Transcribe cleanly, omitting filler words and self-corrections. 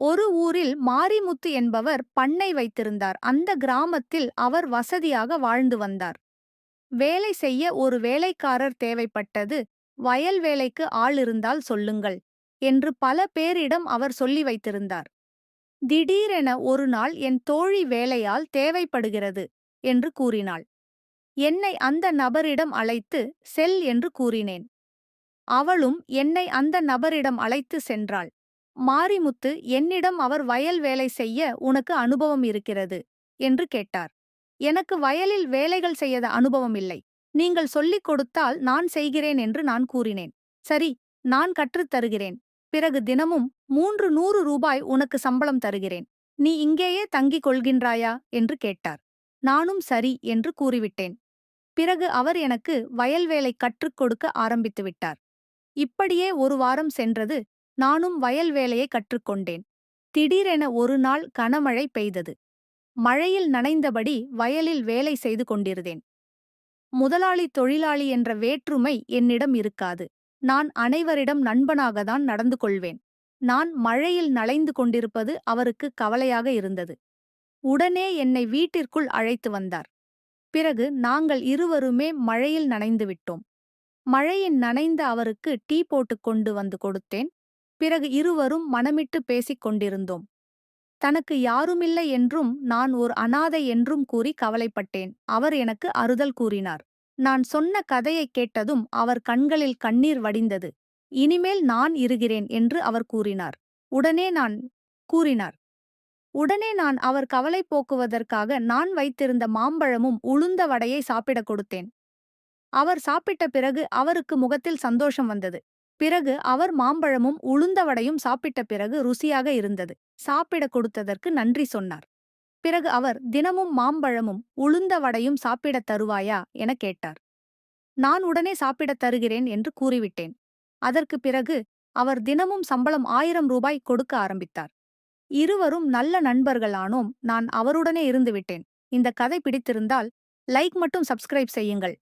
ஒரு ஊரில் மாரிமுத்து என்பவர் பண்ணை வைத்திருந்தார். அந்த கிராமத்தில் அவர் வசதியாக வாழ்ந்து வந்தார். வேலை செய்ய ஒரு வேலைக்காரர் தேவைப்பட்டது. வயல் வேலைக்கு ஆள் இருந்தால் சொல்லுங்கள் என்று பல பேரிடம் அவர் சொல்லி வைத்திருந்தார். திடீரென ஒரு நாள் என் தோழி வேலையால் தேவைப்படுகிறது என்று கூறினாள். என்னை அந்த நபரிடம் அழைத்து செல் என்று கூறினேன். அவளும் என்னை அந்த நபரிடம் அழைத்து சென்றாள். மாரிமுத்து என்னிடம் அவர் வயல் வேலை செய்ய உனக்கு அனுபவம் இருக்கிறது என்று கேட்டார். எனக்கு வயலில் வேலைகள் செய்ய அனுபவம் இல்லை. நீங்கள் சொல்லிக் கொடுத்தால் நான் செய்கிறேன் என்று நான் கூறினேன். சரி, நான் கற்றுத் தருகிறேன். பிறகு தினமும் 300 ரூபாய் உனக்கு சம்பளம் தருகிறேன். நீ இங்கேயே தங்கிக் கொள்கின்றாயா என்று கேட்டார். நானும் சரி என்று கூறிவிட்டேன். பிறகு அவர் எனக்கு வயல் வேலை கற்றுக் கொடுக்க ஆரம்பித்து விட்டார். இப்படியே ஒரு வாரம் சென்றது. நானும் வயல் வேலையை கற்றுக்கொண்டேன். திடீரென ஒரு நாள் கனமழை பெய்தது. மழையில் நனைந்தபடி வயலில் வேலை செய்து கொண்டிருந்தேன். முதலாளி தொழிலாளி என்ற வேற்றுமை என்னிடம் இருக்காது. நான் அனைவரிடம் நண்பனாகத்தான் நடந்து கொள்வேன். நான் மழையில் நனைந்து கொண்டிருப்பது அவருக்கு கவலையாக இருந்தது. உடனே என்னை வீட்டிற்குள் அழைத்து வந்தார். பிறகு நாங்கள் இருவருமே மழையில் நனைந்து விட்டோம். மழையில் நனைந்த அவருக்கு டீ போட்டுக் கொண்டு வந்து கொடுத்தேன். பிறகு இருவரும் மனமிட்டு பேசிக் கொண்டிருந்தோம். தனக்கு யாருமில்லை என்றும் நான் ஒரு அனாதை என்றும் கூறி கவலைப்பட்டேன். அவர் எனக்கு ஆறுதல் கூறினார். நான் சொன்ன கதையைக் கேட்டதும் அவர் கண்களில் கண்ணீர் வடிந்தது. இனிமேல் நான் இருக்கிறேன் என்று அவர் கூறினார். உடனே நான் கூறினார். உடனே நான் அவர் கவலை போக்குவதற்காக நான் வைத்திருந்த மாம்பழமும் உளுந்த வடையை சாப்பிடக் கொடுத்தேன். அவர் சாப்பிட்ட பிறகு அவருக்கு முகத்தில் சந்தோஷம் வந்தது. பிறகு அவர் மாம்பழமும் உளுந்த வடையும் சாப்பிட்ட பிறகு ருசியாக இருந்தது. சாப்பிடக் கொடுத்ததற்கு நன்றி சொன்னார். பிறகு அவர் தினமும் மாம்பழமும் உளுந்த வடையும் சாப்பிடத் தருவாயா எனக் கேட்டார். நான் உடனே சாப்பிடத் தருகிறேன் என்று கூறிவிட்டேன். அதற்குப் பிறகு அவர் தினமும் சம்பளம் 1000 ரூபாய் கொடுக்க ஆரம்பித்தார். இருவரும் நல்ல நண்பர்களானோம். நான் அவருடனே இருந்துவிட்டேன். இந்த கதை பிடித்திருந்தால் லைக் மட்டும் சப்ஸ்கிரைப் செய்யுங்கள்.